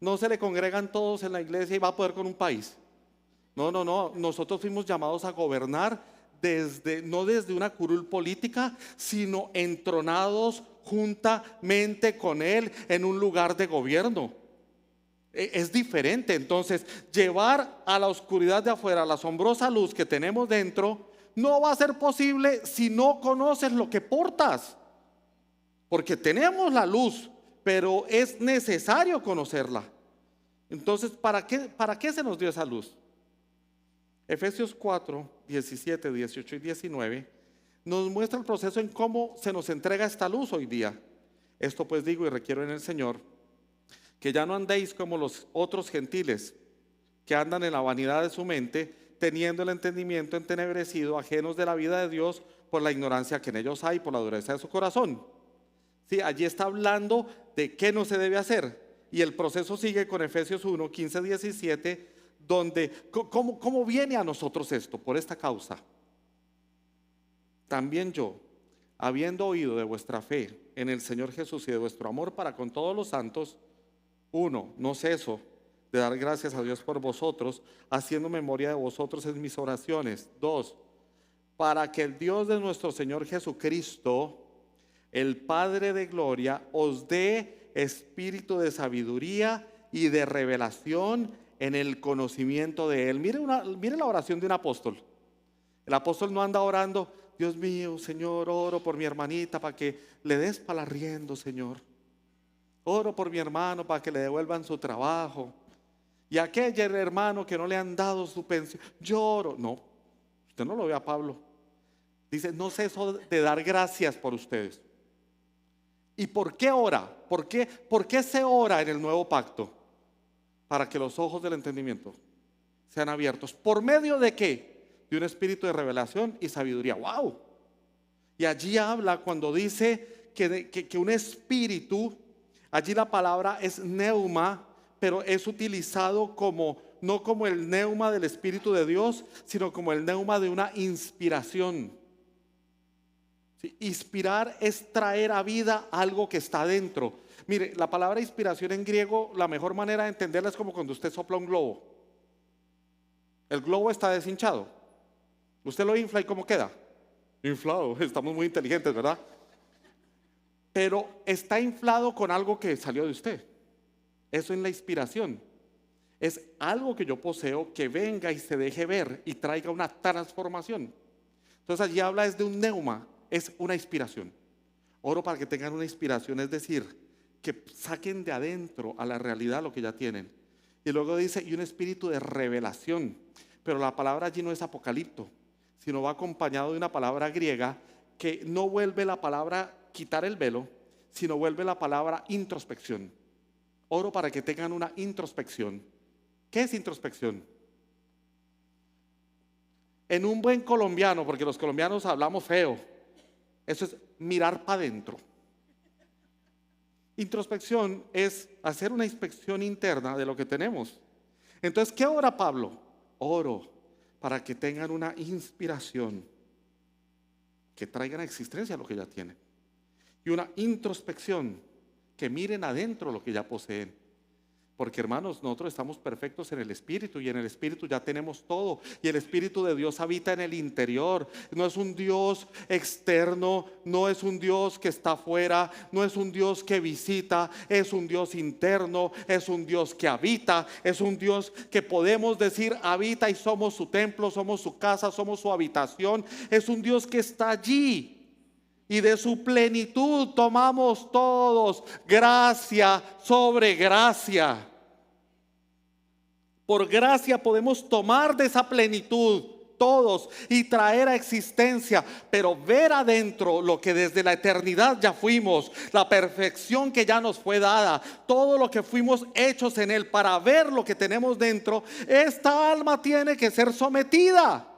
No se le congregan todos en la iglesia y va a poder con un país. No. Nosotros fuimos llamados a gobernar no desde una curul política, sino entronados juntamente con Él en un lugar de gobierno. Es diferente. Entonces, llevar a la oscuridad de afuera la asombrosa luz que tenemos dentro no va a ser posible si no conoces lo que portas. Porque tenemos la luz, pero es necesario conocerla. Entonces, ¿para qué se nos dio esa luz? Efesios 4, 17, 18 y 19 nos muestra el proceso en cómo se nos entrega esta luz hoy día. Esto pues digo y requiero en el Señor, que ya no andéis como los otros gentiles, que andan en la vanidad de su mente, teniendo el entendimiento entenebrecido, ajenos de la vida de Dios por la ignorancia que en ellos hay, por la dureza de su corazón. Sí, allí está hablando de qué no se debe hacer. Y el proceso sigue con Efesios 1, 15, 17, donde, ¿cómo viene a nosotros esto? Por esta causa. También yo, habiendo oído de vuestra fe en el Señor Jesús y de vuestro amor para con todos los santos, uno, no ceso de dar gracias a Dios por vosotros, haciendo memoria de vosotros en mis oraciones. Dos, para que el Dios de nuestro Señor Jesucristo, el Padre de gloria, os dé espíritu de sabiduría y de revelación en el conocimiento de Él. Mire la oración de un apóstol. El apóstol no anda orando: Dios mío, Señor, oro por mi hermanita para que le des para el arriendo, Señor. Oro por mi hermano para que le devuelvan su trabajo. Y aquel hermano que no le han dado su pensión, lloro. No, usted no lo ve a Pablo. Dice: no ceso de dar gracias por ustedes. ¿Y por qué ora? ¿Por qué se ora en el nuevo pacto? Para que los ojos del entendimiento sean abiertos. ¿Por medio de qué? De un espíritu de revelación y sabiduría. ¡Wow! Y allí habla cuando dice que un espíritu, allí la palabra es neuma, pero es utilizado no como el neuma del Espíritu de Dios, sino como el neuma de una inspiración. ¿Sí? Inspirar es traer a vida algo que está dentro. Mire, la palabra inspiración en griego, la mejor manera de entenderla es como cuando usted sopla un globo. El globo está deshinchado. Usted lo infla y ¿cómo queda? Inflado. Estamos muy inteligentes, ¿verdad? Pero está inflado con algo que salió de usted. Eso es la inspiración. Es algo que yo poseo que venga y se deje ver y traiga una transformación. Entonces allí habla es de un neuma, es una inspiración. Oro para que tengan una inspiración, es decir, que saquen de adentro a la realidad lo que ya tienen. Y luego dice, y un espíritu de revelación. Pero la palabra allí no es apocalipto, sino va acompañado de una palabra griega que no vuelve la palabra quitar el velo, sino vuelve la palabra introspección. Oro para que tengan una introspección. ¿Qué es introspección? En un buen colombiano, porque los colombianos hablamos feo, eso es mirar para adentro. Introspección es hacer una inspección interna de lo que tenemos. Entonces, ¿qué ora Pablo? Oro para que tengan una inspiración que traigan a existencia lo que ya tienen, y una introspección que miren adentro lo que ya poseen. Porque hermanos, nosotros estamos perfectos en el Espíritu, y en el Espíritu ya tenemos todo, y el Espíritu de Dios habita en el interior. No es un Dios externo, no es un Dios que está afuera, no es un Dios que visita, es un Dios interno, es un Dios que habita, es un Dios que podemos decir habita, y somos su templo, somos su casa, somos su habitación. Es un Dios que está allí. Y de su plenitud tomamos todos gracia sobre gracia. Por gracia podemos tomar de esa plenitud todos y traer a existencia, pero ver adentro lo que desde la eternidad ya fuimos, la perfección que ya nos fue dada, todo lo que fuimos hechos en Él, para ver lo que tenemos dentro. Esta alma tiene que ser sometida.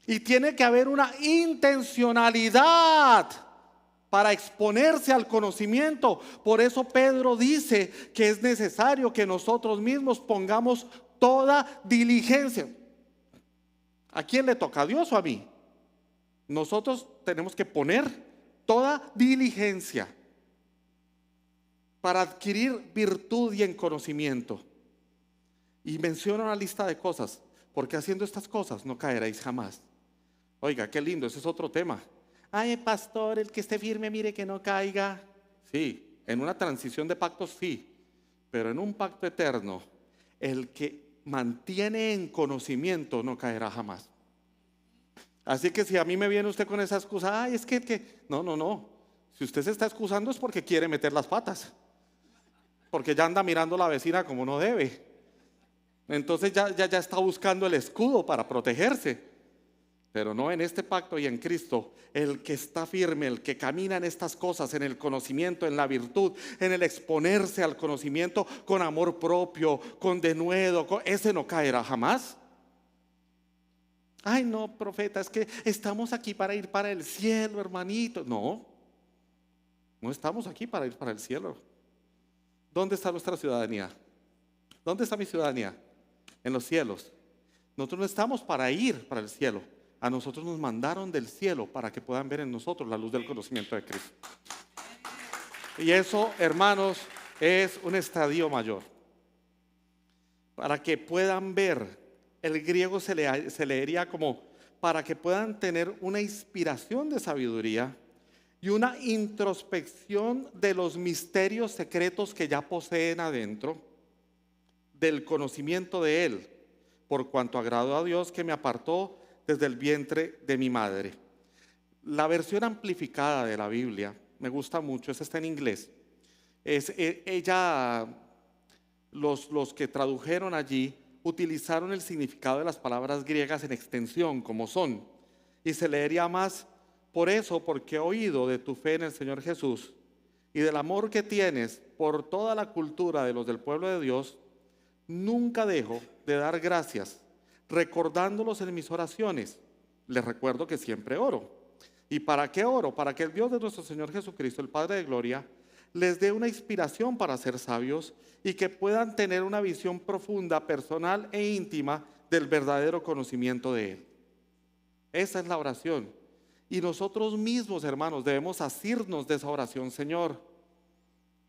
Y tiene que haber una intencionalidad para exponerse al conocimiento. Por eso Pedro dice que es necesario que nosotros mismos pongamos toda diligencia. ¿A quién le toca? ¿A Dios o a mí? Nosotros tenemos que poner toda diligencia para adquirir virtud y en conocimiento. Y menciona una lista de cosas, porque haciendo estas cosas no caeréis jamás. Oiga, qué lindo, ese es otro tema. Ay, pastor, el que esté firme, mire que no caiga. Sí, en una transición de pactos sí, pero en un pacto eterno, el que mantiene en conocimiento no caerá jamás. Así que si a mí me viene usted con esa excusa, ay, es que no. Si usted se está excusando es porque quiere meter las patas, porque ya anda mirando a la vecina como no debe. Entonces ya está buscando el escudo para protegerse. pero no en este pacto y en Cristo. El que está firme, el que camina en estas cosas, en el conocimiento, en la virtud, en el exponerse al conocimiento con amor propio, con denuedo, ese no caerá jamás. Ay, no, profeta, es que estamos aquí para ir para el cielo, hermanito. No, no estamos aquí para ir para el cielo. ¿Dónde está nuestra ciudadanía? ¿Dónde está mi ciudadanía? En los cielos. Nosotros no estamos para ir para el cielo. A nosotros nos mandaron del cielo para que puedan ver en nosotros la luz del conocimiento de Cristo. Y eso, hermanos, es un estadio mayor. Para que puedan ver, el griego se leería como para que puedan tener una inspiración de sabiduría y una introspección de los misterios secretos que ya poseen adentro, del conocimiento de Él, por cuanto agradó a Dios que me apartó desde el vientre de mi madre. La versión amplificada de la Biblia me gusta mucho, esa está en inglés. Los que tradujeron allí utilizaron el significado de las palabras griegas en extensión, como son, y se leería más: por eso, porque he oído de tu fe en el Señor Jesús y del amor que tienes por toda la cultura de los del pueblo de Dios, nunca dejo de dar gracias, recordándolos en mis oraciones. Les recuerdo que siempre oro. ¿Y para qué oro? Para que el Dios de nuestro Señor Jesucristo, el Padre de gloria, les dé una inspiración para ser sabios y que puedan tener una visión profunda, personal e íntima del verdadero conocimiento de Él. Esa es la oración. Y nosotros mismos, hermanos, debemos asirnos de esa oración. Señor,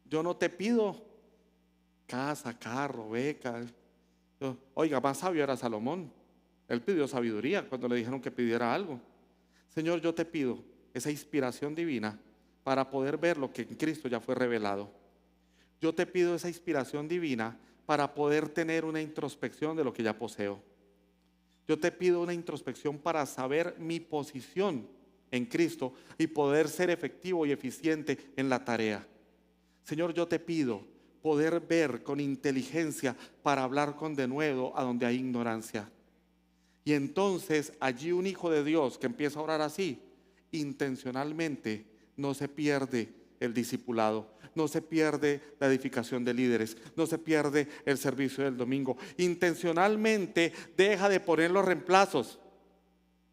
yo no te pido casa, carro, beca. Oiga, más sabio era Salomón. Él pidió sabiduría cuando le dijeron que pidiera algo. Señor, yo te pido esa inspiración divina para poder ver lo que en Cristo ya fue revelado. Yo te pido esa inspiración divina para poder tener una introspección de lo que ya poseo. Yo te pido una introspección para saber mi posición en Cristo y poder ser efectivo y eficiente en la tarea. Señor, yo te pido poder ver con inteligencia para hablar con denuedo a donde hay ignorancia. Y entonces allí un hijo de Dios que empieza a orar así, intencionalmente no se pierde el discipulado, no se pierde la edificación de líderes, no se pierde el servicio del domingo. Intencionalmente deja de poner los reemplazos.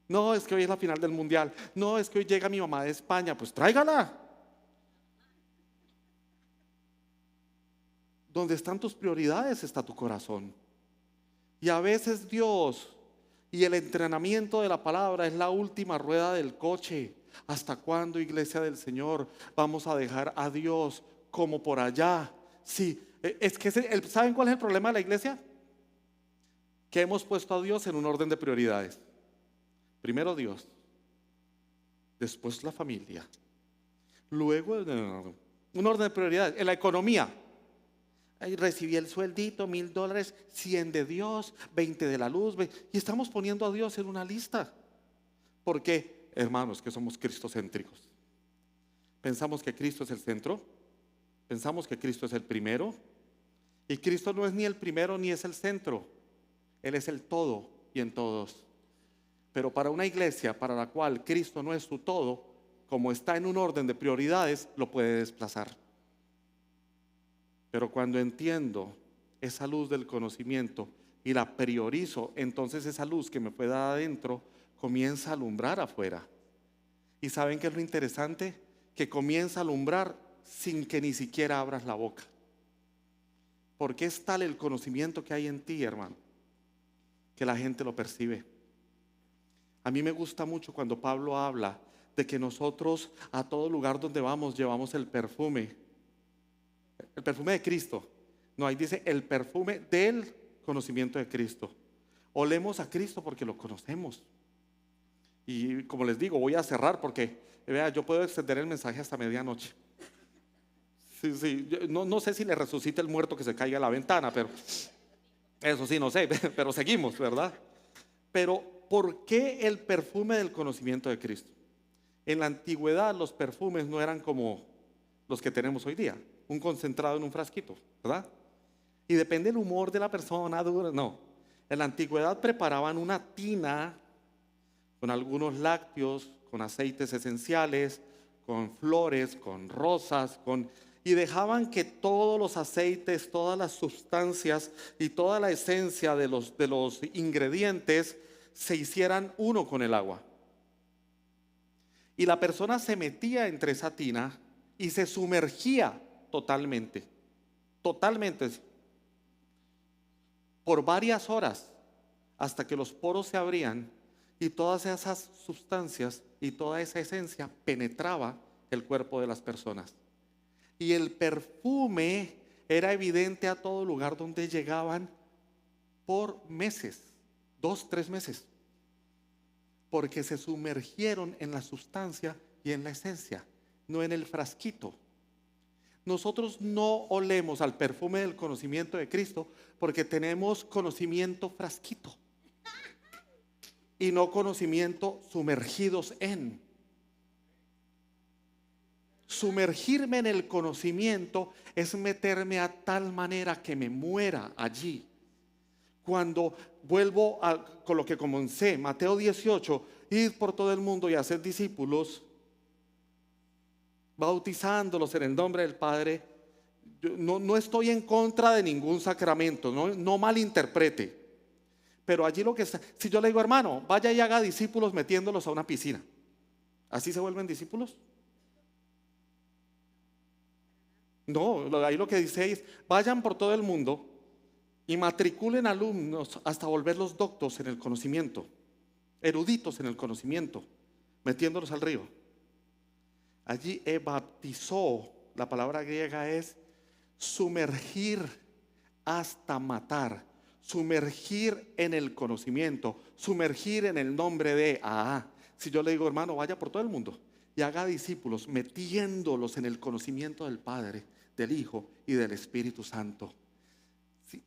No, es que hoy es la final del mundial. No, es que hoy llega mi mamá de España. Pues tráigala. Donde están tus prioridades está tu corazón. Y a veces Dios y el entrenamiento de la palabra es la última rueda del coche. ¿Hasta cuándo, iglesia del Señor, vamos a dejar a Dios como por allá? Sí, es que ¿saben cuál es el problema de la iglesia? Que hemos puesto a Dios en un orden de prioridades. Primero Dios, después la familia, luego un orden de prioridades. En la economía, ahí recibí el sueldito, $1,000, 100 de Dios, 20 de la luz, y estamos poniendo a Dios en una lista. ¿Por qué? Hermanos, que somos cristocéntricos. Pensamos que Cristo es el centro, pensamos que Cristo es el primero, y Cristo no es ni el primero ni es el centro. Él es el todo y en todos. Pero para una iglesia para la cual Cristo no es su todo, como está en un orden de prioridades, lo puede desplazar. Pero cuando entiendo esa luz del conocimiento y la priorizo, entonces esa luz que me fue dada adentro comienza a alumbrar afuera. ¿Y saben qué es lo interesante? Que comienza a alumbrar sin que ni siquiera abras la boca. Porque es tal el conocimiento que hay en ti, hermano, que la gente lo percibe. A mí me gusta mucho cuando Pablo habla de que nosotros a todo lugar donde vamos llevamos el perfume de Cristo. No, ahí dice el perfume del conocimiento de Cristo. Olemos a Cristo porque lo conocemos. Y como les digo, voy a cerrar porque vea, yo puedo extender el mensaje hasta medianoche. Sí, no sé si le resucita el muerto que se caiga a la ventana, pero eso sí, no sé, pero seguimos, ¿verdad? Pero ¿por qué el perfume del conocimiento de Cristo? En la antigüedad los perfumes no eran como los que tenemos hoy día, un concentrado en un frasquito, ¿verdad? Y depende del humor de la persona, no. En la antigüedad preparaban una tina con algunos lácteos, con aceites esenciales, con flores, con rosas, y dejaban que todos los aceites, todas las sustancias y toda la esencia de los ingredientes se hicieran uno con el agua. Y la persona se metía entre esa tina y se sumergía totalmente, por varias horas, hasta que los poros se abrían y todas esas sustancias y toda esa esencia penetraba el cuerpo de las personas. Y el perfume era evidente a todo lugar donde llegaban por meses, 2, 3 meses, porque se sumergieron en la sustancia y en la esencia, no en el frasquito. Nosotros no olemos al perfume del conocimiento de Cristo porque tenemos conocimiento frasquito y no conocimiento sumergidos en. Sumergirme en el conocimiento es meterme a tal manera que me muera allí. Cuando vuelvo con lo que comencé, Mateo 18, id por todo el mundo y haced discípulos, bautizándolos en el nombre del Padre. Yo no estoy en contra de ningún sacramento, no malinterprete. Pero allí lo que está, si yo le digo, hermano, vaya y haga discípulos metiéndolos a una piscina, ¿así se vuelven discípulos? No, ahí lo que dice es, vayan por todo el mundo y matriculen alumnos hasta volverlos doctos en el conocimiento, eruditos en el conocimiento, metiéndolos al río. Allí bautizó, la palabra griega es sumergir hasta matar, sumergir en el conocimiento, sumergir en el nombre de Si yo le digo, hermano, vaya por todo el mundo y haga discípulos, metiéndolos en el conocimiento del Padre, del Hijo y del Espíritu Santo,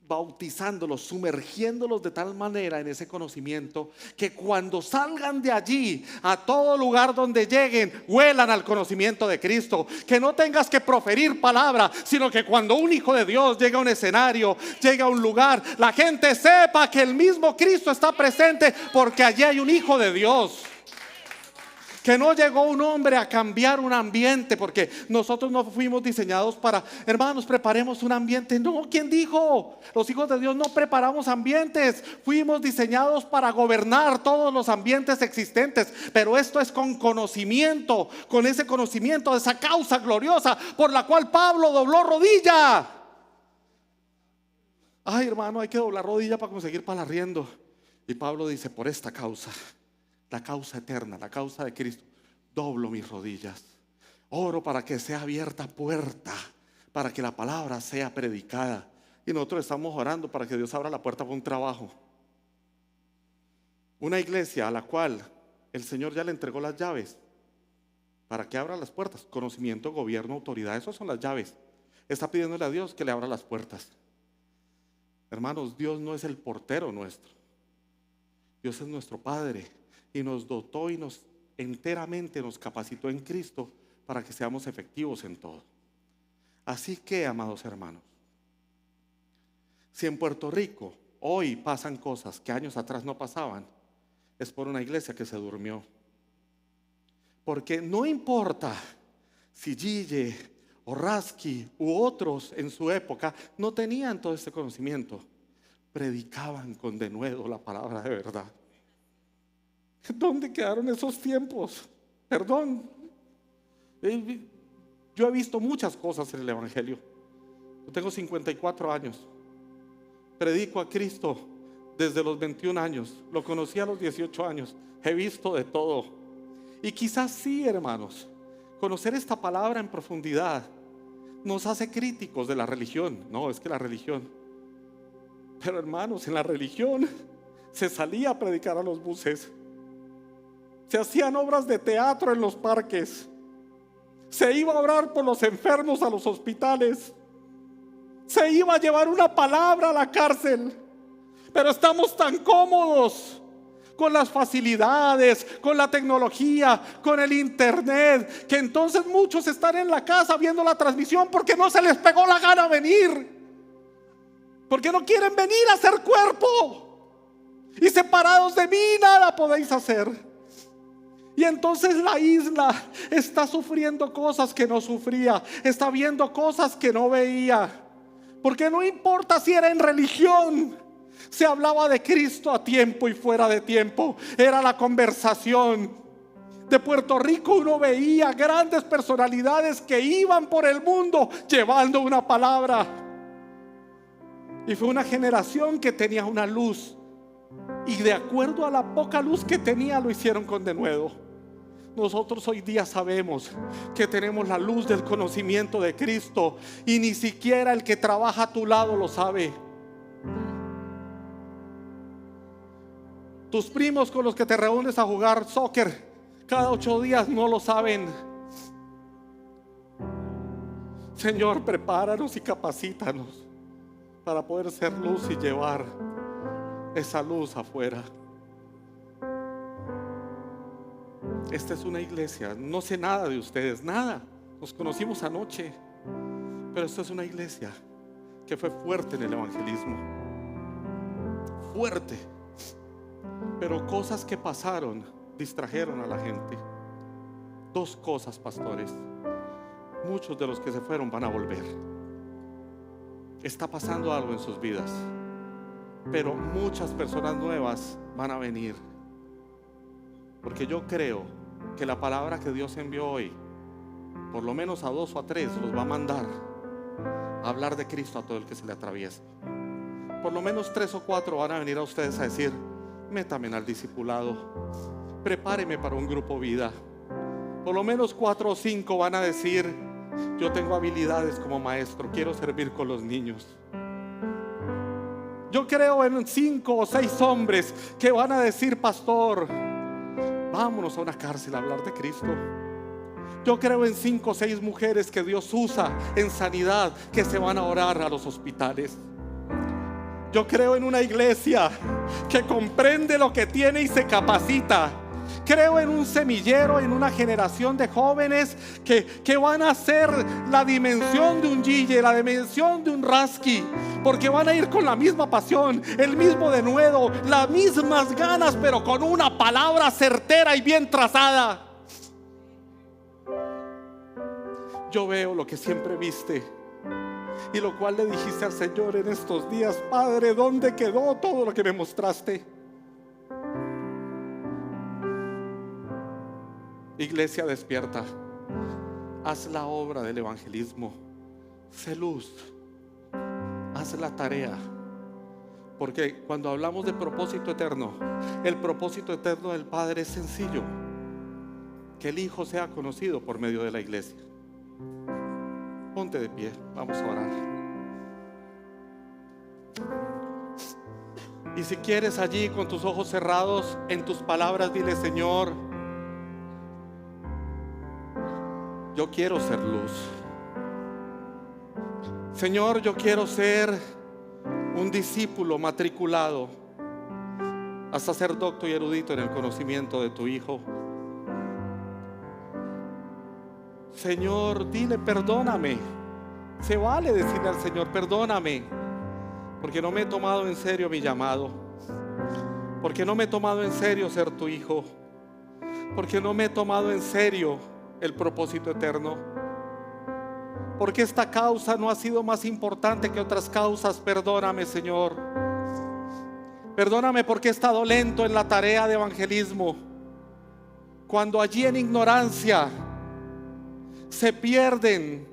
bautizándolos, sumergiéndolos de tal manera en ese conocimiento que cuando salgan de allí, a todo lugar donde lleguen, huelan al conocimiento de Cristo. Que no tengas que proferir palabra, sino que cuando un hijo de Dios llega a un escenario, llega a un lugar, la gente sepa que el mismo Cristo está presente, porque allí hay un hijo de Dios. Que no llegó un hombre a cambiar un ambiente, porque nosotros no fuimos diseñados para, hermanos, preparemos un ambiente. No, ¿quién dijo? Los hijos de Dios no preparamos ambientes. Fuimos diseñados para gobernar todos los ambientes existentes. Pero esto es con conocimiento, con ese conocimiento de esa causa gloriosa por la cual Pablo dobló rodilla. Ay, hermano, hay que doblar rodilla para conseguir para el arriendo. Y Pablo dice, por esta causa, la causa eterna, la causa de Cristo, doblo mis rodillas, oro para que sea abierta puerta, para que la palabra sea predicada. Y nosotros estamos orando para que Dios abra la puerta para un trabajo, una iglesia a la cual el Señor ya le entregó las llaves para que abra las puertas. Conocimiento, gobierno, autoridad, esas son las llaves. Está pidiéndole a Dios que le abra las puertas. Hermanos, Dios no es el portero nuestro, Dios es nuestro Padre. Y nos dotó y enteramente nos capacitó en Cristo para que seamos efectivos en todo. Así que, amados hermanos, si en Puerto Rico hoy pasan cosas que años atrás no pasaban, es por una iglesia que se durmió. Porque no importa si Gille o Rasky u otros en su época no tenían todo este conocimiento, predicaban con denuedo la palabra de verdad. ¿Dónde quedaron esos tiempos? Perdón. Yo he visto muchas cosas en el Evangelio. Yo tengo 54 años. Predico a Cristo desde los 21 años. Lo conocí a los 18 años. He visto de todo. Y quizás sí, hermanos, conocer esta palabra en profundidad nos hace críticos de la religión. No, es que la religión. Pero hermanos, en la religión se salía a predicar a los buses. Se hacían obras de teatro en los parques. Se iba a orar por los enfermos a los hospitales. Se iba a llevar una palabra a la cárcel. Pero estamos tan cómodos con las facilidades, con la tecnología, con el internet, que entonces muchos están en la casa viendo la transmisión porque no se les pegó la gana venir, porque no quieren venir a hacer cuerpo. Y separados de mí nada podéis hacer. Y entonces la isla está sufriendo cosas que no sufría, está viendo cosas que no veía. Porque no importa si era en religión, se hablaba de Cristo a tiempo y fuera de tiempo. Era la conversación. De Puerto Rico uno veía grandes personalidades que iban por el mundo llevando una palabra. Y fue una generación que tenía una luz, y de acuerdo a la poca luz que tenía lo hicieron con denuedo. Nosotros hoy día sabemos que tenemos la luz del conocimiento de Cristo, y ni siquiera el que trabaja a tu lado lo sabe. Tus primos con los que te reúnes a jugar soccer cada 8 días no lo saben. Señor, prepáranos y capacítanos para poder ser luz y llevar esa luz afuera. Esta es una iglesia, no sé nada de ustedes, nada, nos conocimos anoche, pero esta es una iglesia que fue fuerte en el evangelismo, fuerte, pero cosas que pasaron distrajeron a la gente. 2 cosas, pastores: muchos de los que se fueron van a volver. Está pasando algo en sus vidas, pero muchas personas nuevas van a venir. Porque yo creo que la palabra que Dios envió hoy, por lo menos a 2 o a 3 los va a mandar a hablar de Cristo a todo el que se le atraviese. Por lo menos 3 o 4 van a venir a ustedes a decir: métame al discipulado, prepáreme para un grupo vida. Por lo menos 4 o 5 van a decir: yo tengo habilidades como maestro, quiero servir con los niños. Yo creo en 5 o 6 hombres que van a decir: pastor, vámonos a una cárcel a hablar de Cristo. Yo creo en 5 o 6 mujeres que Dios usa en sanidad, que se van a orar a los hospitales. Yo creo en una iglesia que comprende lo que tiene y se capacita. Creo en un semillero, en una generación de jóvenes que van a ser la dimensión de un Gille, la dimensión de un Rasky, porque van a ir con la misma pasión, el mismo denuedo, las mismas ganas, pero con una palabra certera y bien trazada. Yo veo lo que siempre viste, y lo cual le dijiste al Señor en estos días: Padre, ¿dónde quedó todo lo que me mostraste? Iglesia, despierta, haz la obra del evangelismo, sé luz, haz la tarea. Porque cuando hablamos de propósito eterno, el propósito eterno del Padre es sencillo: que el Hijo sea conocido por medio de la iglesia. Ponte de pie, vamos a orar. Y si quieres, allí con tus ojos cerrados, en tus palabras dile: Señor, yo quiero ser luz. Señor, yo quiero ser un discípulo matriculado a sacerdote y erudito en el conocimiento de tu Hijo. Señor, dile: perdóname. Se vale decirle al Señor: perdóname, porque no me he tomado en serio mi llamado, porque no me he tomado en serio ser tu hijo, porque no me he tomado en serio el propósito eterno, porque esta causa no ha sido más importante que otras causas. Perdóname, Señor. Perdóname porque he estado lento en la tarea de evangelismo, cuando allí en ignorancia se pierden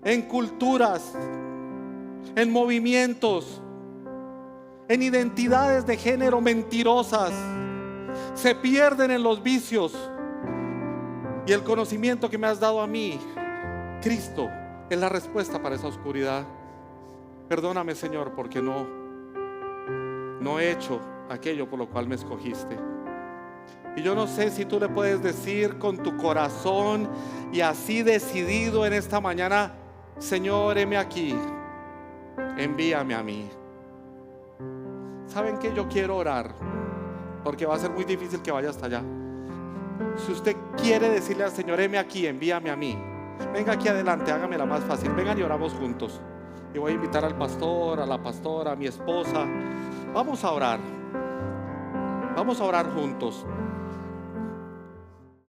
en culturas, en movimientos, en identidades de género mentirosas, se pierden en los vicios. Y el conocimiento que me has dado a mí, Cristo, es la respuesta para esa oscuridad. Perdóname, Señor, porque no he hecho aquello por lo cual me escogiste. Y yo no sé si tú le puedes decir con tu corazón y así decidido en esta mañana: Señor, heme aquí, envíame a mí. ¿Saben qué? Yo quiero orar, porque va a ser muy difícil que vaya hasta allá. Si usted quiere decirle al Señor: heme aquí, envíame a mí, venga aquí adelante, hágamela más fácil. Vengan y oramos juntos. Y voy a invitar al pastor, a la pastora, a mi esposa. Vamos a orar juntos.